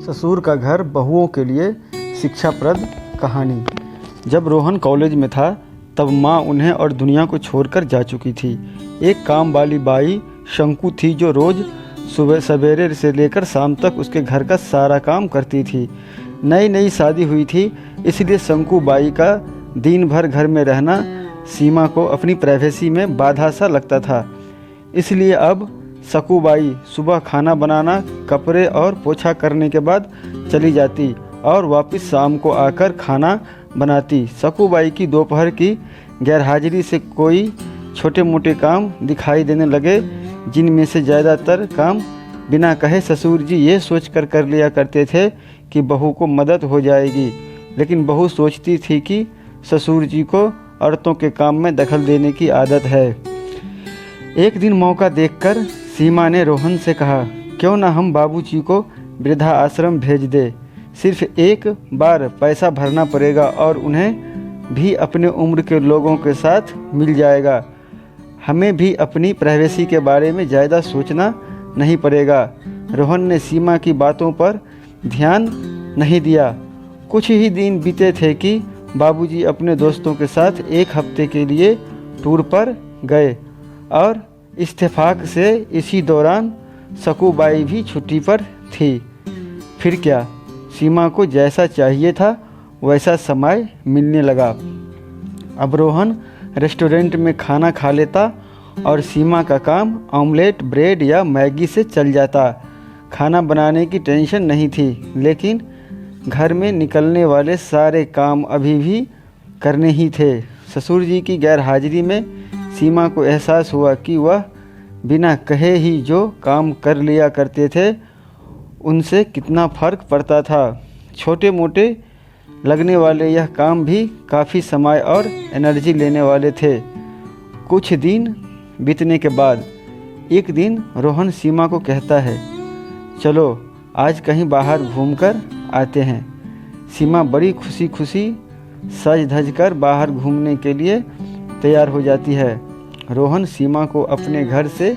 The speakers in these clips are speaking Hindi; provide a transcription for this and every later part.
ससुर का घर बहुओं के लिए शिक्षाप्रद कहानी। जब रोहन कॉलेज में था तब माँ उन्हें और दुनिया को छोड़कर जा चुकी थी। एक काम वाली बाई शंकु थी जो रोज़ सुबह सवेरे से लेकर शाम तक उसके घर का सारा काम करती थी। नई नई शादी हुई थी, इसलिए शंकु बाई का दिन भर घर में रहना सीमा को अपनी प्राइवेसी में बाधा सा लगता था। इसलिए अब सकूबाई सुबह खाना बनाना, कपड़े और पोछा करने के बाद चली जाती और वापस शाम को आकर खाना बनाती। सकूबाई की दोपहर की गैरहाजिरी से कोई छोटे मोटे काम दिखाई देने लगे, जिनमें से ज़्यादातर काम बिना कहे ससुर जी ये सोच कर लिया करते थे कि बहू को मदद हो जाएगी। लेकिन बहू सोचती थी कि ससुर जी को औरतों के काम में दखल देने की आदत है। एक दिन मौका देखकर सीमा ने रोहन से कहा, क्यों ना हम बाबूजी को वृद्धा आश्रम भेज दे। सिर्फ एक बार पैसा भरना पड़ेगा और उन्हें भी अपने उम्र के लोगों के साथ मिल जाएगा। हमें भी अपनी प्राइवेसी के बारे में ज़्यादा सोचना नहीं पड़ेगा। रोहन ने सीमा की बातों पर ध्यान नहीं दिया। कुछ ही दिन बीते थे कि बाबूजी अपने दोस्तों के साथ एक हफ्ते के लिए टूर पर गए और इत्तेफाक से इसी दौरान सकूबाई भी छुट्टी पर थी। फिर क्या, सीमा को जैसा चाहिए था वैसा समय मिलने लगा। अब रोहन रेस्टोरेंट में खाना खा लेता और सीमा का काम ऑमलेट, ब्रेड या मैगी से चल जाता। खाना बनाने की टेंशन नहीं थी, लेकिन घर में निकलने वाले सारे काम अभी भी करने ही थे। ससुर जी की गैरहाजिरी में सीमा को एहसास हुआ कि वह बिना कहे ही जो काम कर लिया करते थे उनसे कितना फ़र्क पड़ता था। छोटे मोटे लगने वाले यह काम भी काफ़ी समय और एनर्जी लेने वाले थे। कुछ दिन बीतने के बाद एक दिन रोहन सीमा को कहता है, चलो आज कहीं बाहर घूमकर आते हैं। सीमा बड़ी खुशी खुशी सज धज कर बाहर घूमने के लिए तैयार हो जाती है। रोहन सीमा को अपने घर से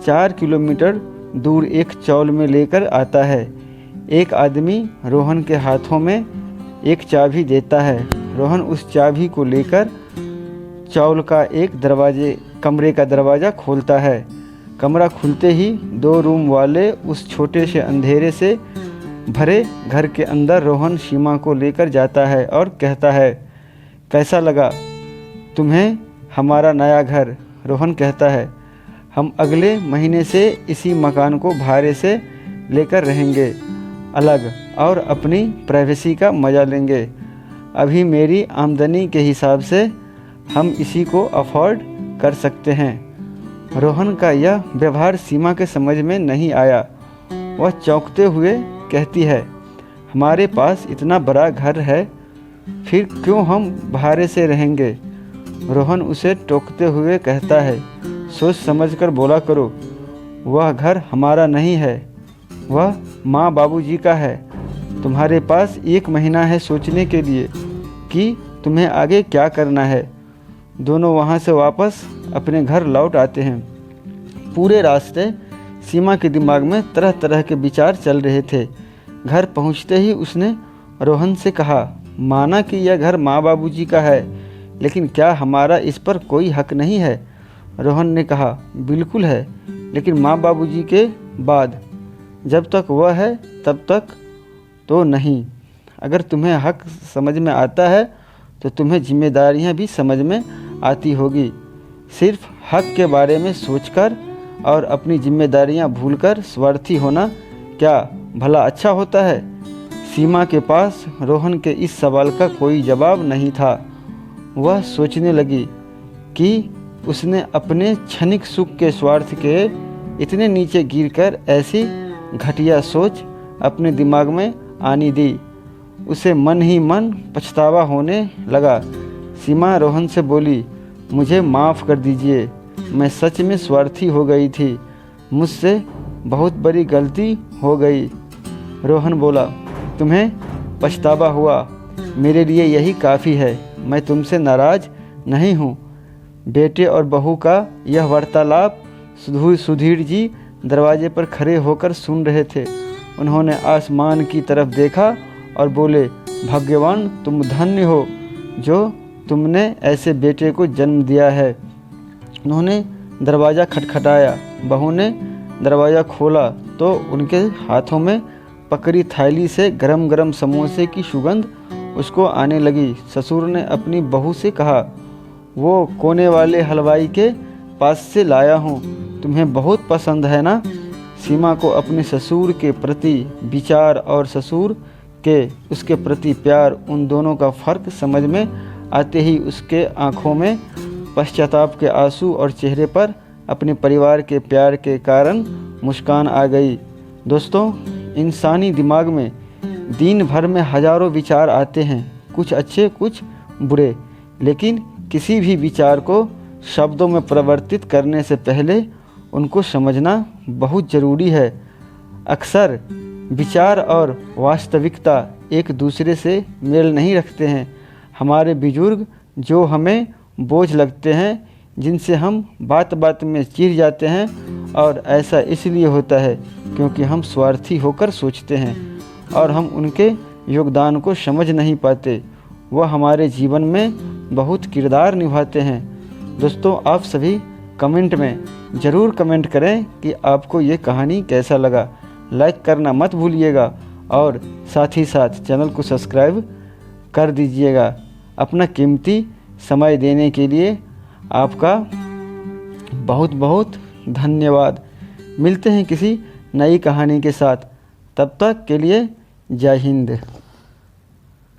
4 किलोमीटर दूर एक चौल में लेकर आता है। एक आदमी रोहन के हाथों में एक चाबी देता है। रोहन उस चाबी को लेकर चौल का कमरे का दरवाज़ा खोलता है। कमरा खुलते ही 2 रूम वाले उस छोटे से अंधेरे से भरे घर के अंदर रोहन सीमा को लेकर जाता है और कहता है, कैसा लगा तुम्हें हमारा नया घर? रोहन कहता है, हम अगले महीने से इसी मकान को भाड़े से लेकर रहेंगे अलग और अपनी प्राइवेसी का मज़ा लेंगे। अभी मेरी आमदनी के हिसाब से हम इसी को अफोर्ड कर सकते हैं। रोहन का यह व्यवहार सीमा के समझ में नहीं आया। वह चौंकते हुए कहती है, हमारे पास इतना बड़ा घर है, फिर क्यों हम भाड़े से रहेंगे? रोहन उसे टोकते हुए कहता है, सोच समझकर बोला करो, वह घर हमारा नहीं है, वह माँ बाबूजी का है। तुम्हारे पास 1 महीना है सोचने के लिए कि तुम्हें आगे क्या करना है। दोनों वहाँ से वापस अपने घर लौट आते हैं। पूरे रास्ते सीमा के दिमाग में तरह तरह के विचार चल रहे थे। घर पहुँचते ही उसने रोहन से कहा, माना कि यह घर माँ बाबूजी का है, लेकिन क्या हमारा इस पर कोई हक नहीं है? रोहन ने कहा, बिल्कुल है, लेकिन माँ बाबूजी के बाद जब तक वह है तब तक तो नहीं। अगर तुम्हें हक समझ में आता है तो तुम्हें जिम्मेदारियाँ भी समझ में आती होगी। सिर्फ हक के बारे में सोचकर और अपनी जिम्मेदारियाँ भूलकर स्वार्थी होना क्या भला अच्छा होता है? सीमा के पास रोहन के इस सवाल का कोई जवाब नहीं था। वह सोचने लगी कि उसने अपने क्षणिक सुख के स्वार्थ के इतने नीचे गिरकर ऐसी घटिया सोच अपने दिमाग में आनी दी। उसे मन ही मन पछतावा होने लगा। सीमा रोहन से बोली, मुझे माफ़ कर दीजिए, मैं सच में स्वार्थी हो गई थी, मुझसे बहुत बड़ी गलती हो गई। रोहन बोला, तुम्हें पछतावा हुआ, मेरे लिए यही काफ़ी है, मैं तुमसे नाराज़ नहीं हूँ। बेटे और बहू का यह वार्तालाप सुधीर जी दरवाजे पर खड़े होकर सुन रहे थे। उन्होंने आसमान की तरफ देखा और बोले, भाग्यवान तुम धन्य हो जो तुमने ऐसे बेटे को जन्म दिया है। उन्होंने दरवाज़ा खटखटाया। बहू ने दरवाज़ा खोला तो उनके हाथों में पकड़ी थैली से गरम गरम समोसे की सुगंध उसको आने लगी। ससुर ने अपनी बहू से कहा, वो कोने वाले हलवाई के पास से लाया हूँ, तुम्हें बहुत पसंद है ना। सीमा को अपने ससुर के प्रति विचार और ससुर के उसके प्रति प्यार, उन दोनों का फ़र्क समझ में आते ही उसके आँखों में पश्चाताप के आंसू और चेहरे पर अपने परिवार के प्यार के कारण मुस्कान आ गई। दोस्तों, इंसानी दिमाग में दिन भर में हजारों विचार आते हैं, कुछ अच्छे कुछ बुरे, लेकिन किसी भी विचार को शब्दों में परिवर्तित करने से पहले उनको समझना बहुत ज़रूरी है। अक्सर विचार और वास्तविकता एक दूसरे से मेल नहीं रखते हैं। हमारे बुजुर्ग जो हमें बोझ लगते हैं, जिनसे हम बात बात में चिढ़ जाते हैं, और ऐसा इसलिए होता है क्योंकि हम स्वार्थी होकर सोचते हैं और हम उनके योगदान को समझ नहीं पाते। वह हमारे जीवन में बहुत किरदार निभाते हैं। दोस्तों, आप सभी कमेंट में ज़रूर कमेंट करें कि आपको ये कहानी कैसा लगा। लाइक करना मत भूलिएगा और साथ ही साथ चैनल को सब्सक्राइब कर दीजिएगा। अपना कीमती समय देने के लिए आपका बहुत बहुत धन्यवाद। मिलते हैं किसी नई कहानी के साथ, तब तक के लिए जय हिंद।